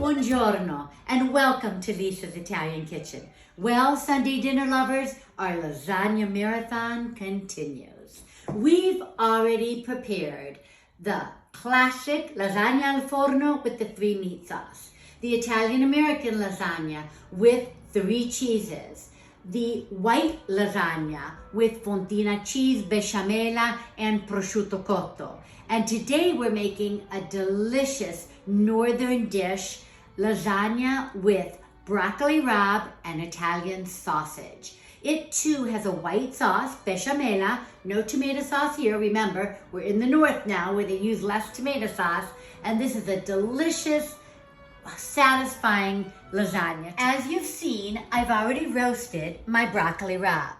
buongiorno, and welcome to Lisa's Italian Kitchen. Well, Sunday dinner lovers, our lasagna marathon continues. We've already prepared the classic lasagna al forno with the 3 meat sauce, the Italian-American lasagna with 3 cheeses, the white lasagna with fontina cheese, besciamella, and prosciutto cotto. And today we're making a delicious northern dish, lasagna with broccoli rabe and Italian sausage. It too has a white sauce, besciamella, no tomato sauce here. Remember, we're in the north now where they use less tomato sauce. And this is a delicious, satisfying lasagna. As you've seen, I've already roasted my broccoli rabe.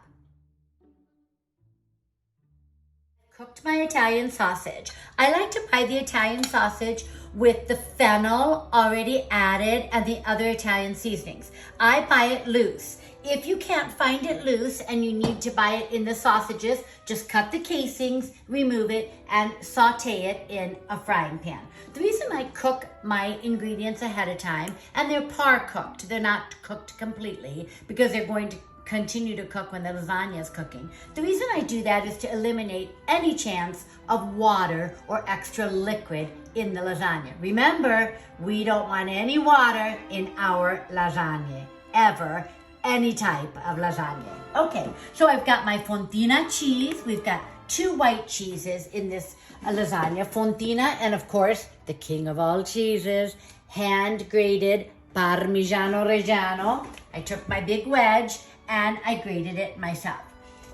Cooked my Italian sausage. I like to buy the Italian sausage with the fennel already added and the other Italian seasonings. I buy it loose. If you can't find it loose and you need to buy it in the sausages, just cut the casings, remove it, and saute it in a frying pan. The reason I cook my ingredients ahead of time, and they're par cooked, they're not cooked completely because they're going to continue to cook when the lasagna is cooking. The reason I do that is to eliminate any chance of water or extra liquid in the lasagna. Remember, we don't want any water in our lasagna, ever, any type of lasagna. Okay, so I've got my fontina cheese. We've got 2 white cheeses in this lasagna. Fontina, and of course, the king of all cheeses, hand-grated Parmigiano Reggiano. I took my big wedge and I grated it myself.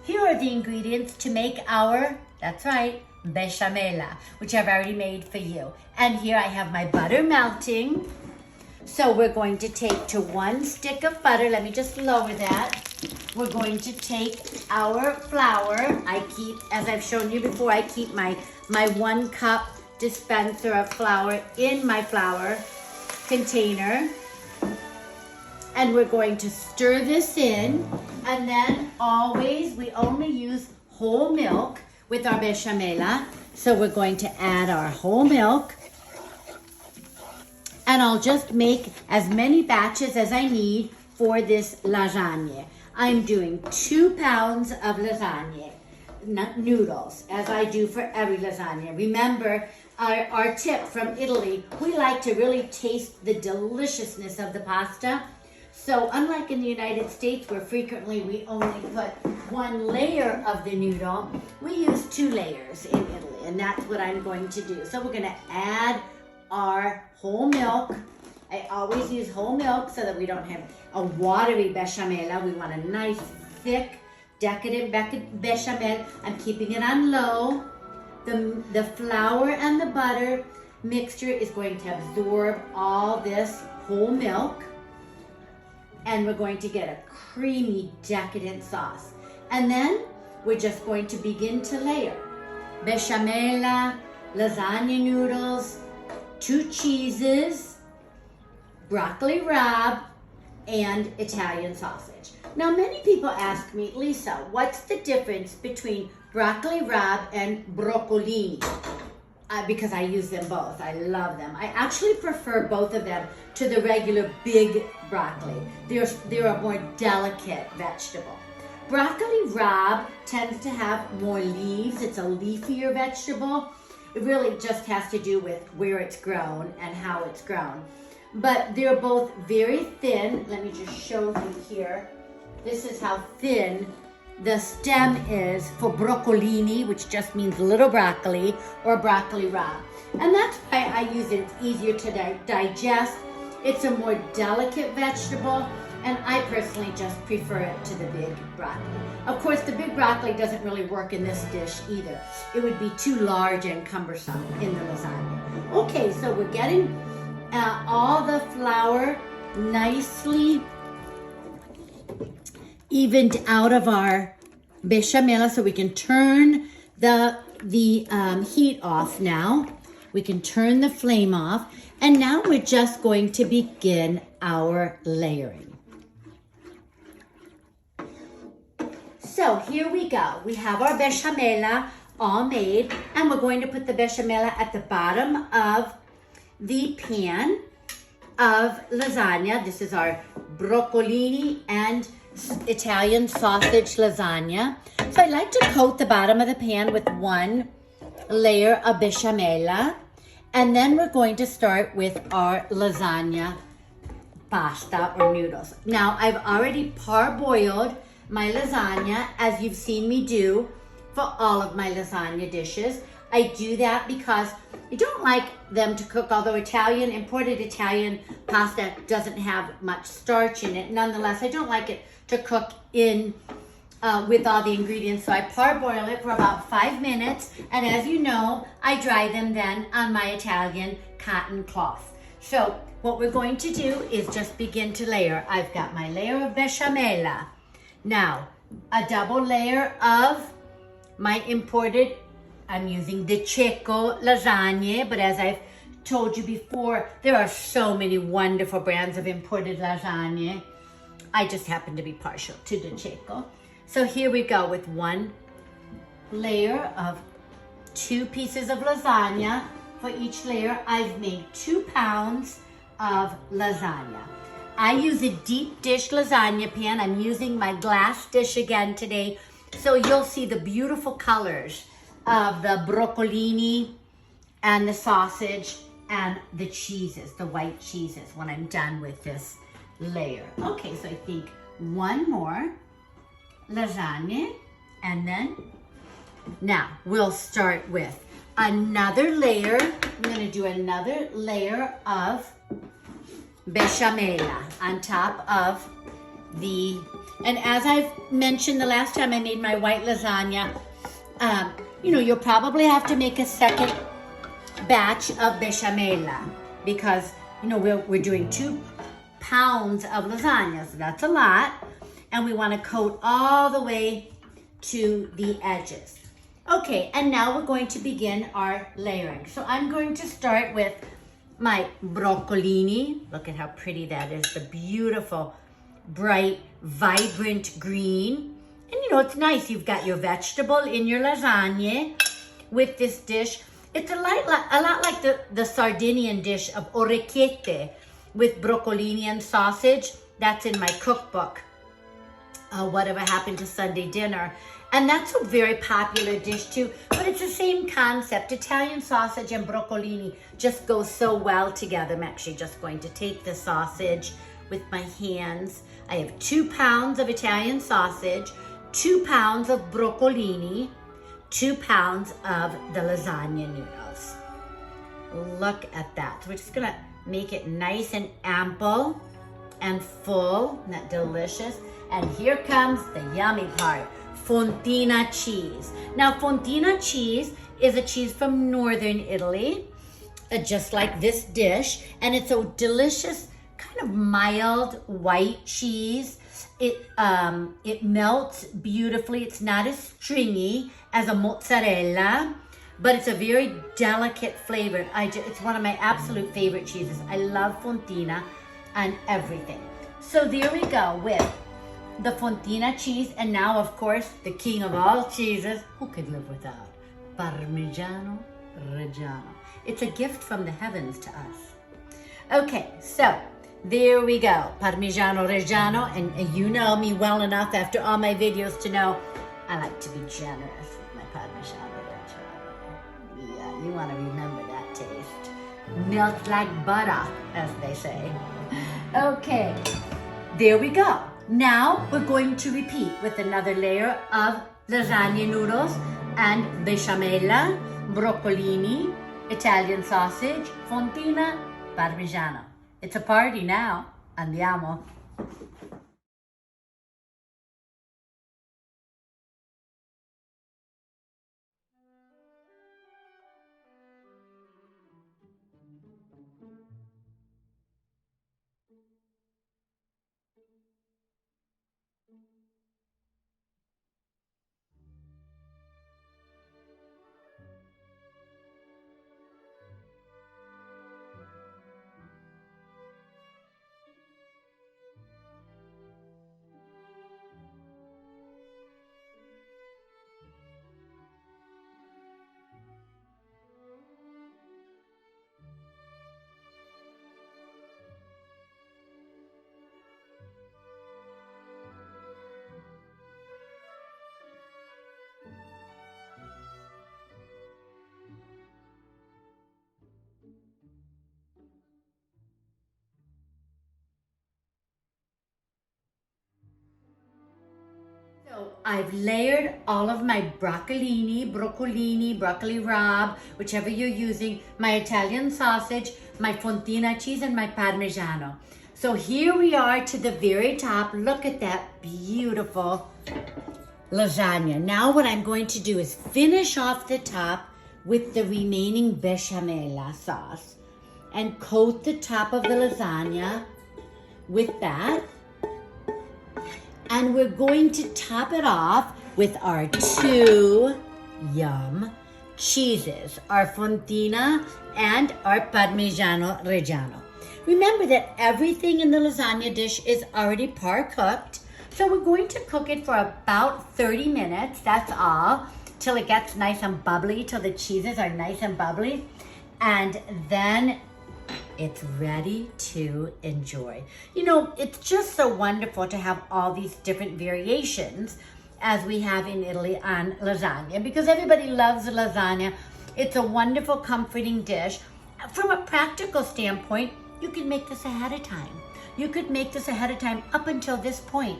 Here are the ingredients to make our, that's right, Besciamella, which I've already made for you. And here I have my butter melting. So we're going to take to 1 stick of butter, let me just lower that. We're going to take our flour. I keep, as I've shown you before, I keep my 1 cup dispenser of flour in my flour container. And we're going to stir this in. And then always, we only use whole milk with our besciamella. So we're going to add our whole milk. And I'll just make as many batches as I need for this lasagna. I'm doing 2 pounds of lasagna noodles, as I do for every lasagna. Remember, our tip from Italy, we like to really taste the deliciousness of the pasta. So unlike in the United States, where frequently we only put 1 layer of the noodle, we use 2 layers in Italy, and that's what I'm going to do. So we're gonna add our whole milk. I always use whole milk so that we don't have a watery bechamel. We want a nice, thick, decadent bechamel. I'm keeping it on low. The flour and the butter mixture is going to absorb all this whole milk. And we're going to get a creamy, decadent sauce. And then we're just going to begin to layer. Besciamella, lasagna noodles, 2 cheeses, broccoli rabe, and Italian sausage. Now, many people ask me, Lisa, what's the difference between broccoli rabe and broccolini? Because I use them both. I love them. I actually prefer both of them to the regular big broccoli. They're a more delicate vegetable. Broccoli rabe tends to have more leaves. It's a leafier vegetable. It really just has to do with where it's grown and how it's grown. But they're both very thin. Let me just show you here. This is how thin the stem is for broccolini, which just means little broccoli, or broccoli rabe. And that's why I use it. It's easier to digest. It's a more delicate vegetable, and I personally just prefer it to the big broccoli. Of course, the big broccoli doesn't really work in this dish either. It would be too large and cumbersome in the lasagna. Okay, so we're getting all the flour nicely evened out of our bechamel, so we can turn the heat off now. We can turn the flame off, and now we're just going to begin our layering. So here we go. We have our besciamella all made, and we're going to put the besciamella at the bottom of the pan. of lasagna. This is our broccolini and Italian sausage lasagna. So I like to coat the bottom of the pan with one layer of besciamella, and then we're going to start with our lasagna pasta or noodles. Now I've already parboiled my lasagna, as you've seen me do for all of my lasagna dishes. I do that because I don't like them to cook, although imported Italian pasta doesn't have much starch in it. Nonetheless, I don't like it to cook in with all the ingredients. So I parboil it for about 5 minutes. And as you know, I dry them then on my Italian cotton cloth. So what we're going to do is just begin to layer. I've got my layer of besciamella. Now, a double layer of my imported, I'm using the Cecco lasagne, but as I've told you before, there are so many wonderful brands of imported lasagne. I just happen to be partial to the Cecco. So here we go with one layer of 2 pieces of lasagna. For each layer, I've made 2 pounds of lasagna. I use a deep dish lasagna pan. I'm using my glass dish again today, so you'll see the beautiful colors of the broccolini and the sausage and the cheeses, the white cheeses, when I'm done with this layer. Okay, so I think one more lasagna, and then now we'll start with another layer. I'm gonna do another layer of besciamella on top of the, and as I've mentioned the last time I made my white lasagna, you'll probably have to make a second batch of besciamella because, we're doing 2 pounds of lasagna, so that's a lot. And we want to coat all the way to the edges. Okay, and now we're going to begin our layering. So I'm going to start with my broccolini. Look at how pretty that is, the beautiful, bright, vibrant green. And it's nice, you've got your vegetable in your lasagna with this dish. It's a lot like the Sardinian dish of orecchiette with broccolini and sausage. That's in my cookbook, Whatever Happened to Sunday Dinner. And that's a very popular dish too, but it's the same concept. Italian sausage and broccolini just go so well together. I'm actually just going to take the sausage with my hands. I have 2 pounds of Italian sausage, 2 pounds of broccolini, 2 pounds of the lasagna noodles. Look at that. So we're just gonna make it nice and ample and full. Isn't that delicious? And here comes the yummy part. Fontina cheese. Now, Fontina cheese is a cheese from northern Italy, just like this dish, and it's a delicious kind of mild white cheese. It melts beautifully. It's not as stringy as a mozzarella, but it's a very delicate flavor. It's one of my absolute favorite cheeses. I love Fontina on everything. So there we go with the Fontina cheese, and now of course the king of all cheeses, who could live without? Parmigiano Reggiano. It's a gift from the heavens to us. Okay, so there we go, Parmigiano Reggiano, and you know me well enough after all my videos to know I like to be generous with my Parmigiano Reggiano. Yeah, you want to remember that taste. Melt like butter, as they say. Okay, there we go. Now we're going to repeat with another layer of lasagna noodles and besciamella, broccolini, Italian sausage, fontina, parmigiano. It's a party now. Andiamo. I've layered all of my broccolini, broccoli rabe, whichever you're using, my Italian sausage, my fontina cheese, and my parmigiano. So here we are to the very top. Look at that beautiful lasagna. Now what I'm going to do is finish off the top with the remaining Besciamella sauce and coat the top of the lasagna with that. And we're going to top it off with our 2 cheeses, our fontina and our parmigiano reggiano. Remember that everything in the lasagna dish is already par-cooked, so we're going to cook it for about 30 minutes, that's all, till it gets nice and bubbly, till the cheeses are nice and bubbly, and then it's ready to enjoy. You know, it's just so wonderful to have all these different variations as we have in Italy on lasagna, because everybody loves lasagna. It's a wonderful, comforting dish. From a practical standpoint, you can make this ahead of time. You could make this ahead of time up until this point.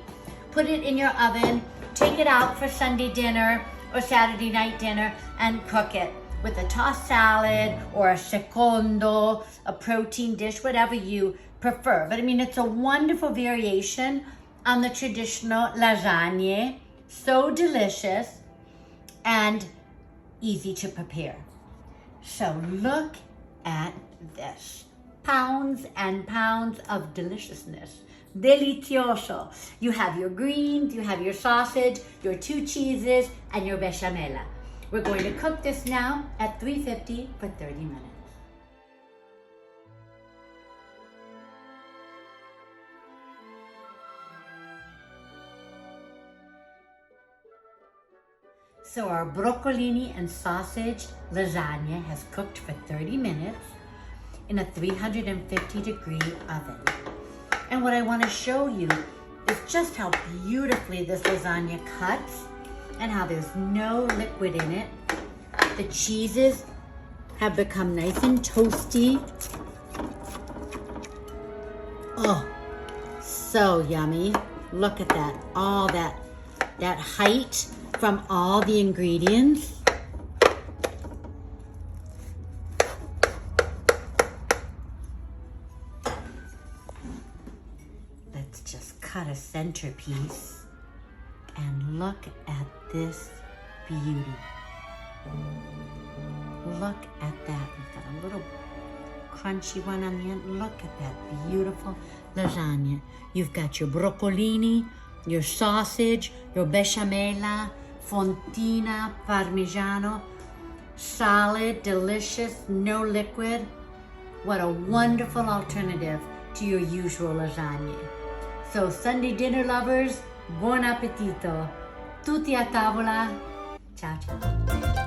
Put it in your oven, take it out for Sunday dinner or Saturday night dinner, and cook it with a tossed salad or a secondo, a protein dish, whatever you prefer. But I mean, it's a wonderful variation on the traditional lasagne. So delicious and easy to prepare. So look at this. Pounds and pounds of deliciousness. Delicioso. You have your greens, you have your sausage, your 2 cheeses, and your besciamella. We're going to cook this now at 350 for 30 minutes. So our broccolini and sausage lasagna has cooked for 30 minutes in a 350-degree oven. And what I want to show you is just how beautifully this lasagna cuts and how there's no liquid in it. The cheeses have become nice and toasty. Oh, so yummy. Look at that, all that height from all the ingredients. Let's just cut a centerpiece and look at this beauty. Look at that. We've got a little crunchy one on the end. Look at that beautiful lasagna. You've got your broccolini, your sausage, your besciamella, fontina, parmigiano, solid, delicious, no liquid. What a wonderful alternative to your usual lasagna. So Sunday dinner lovers, buon appetito. Tutti a tavola. Ciao, ciao.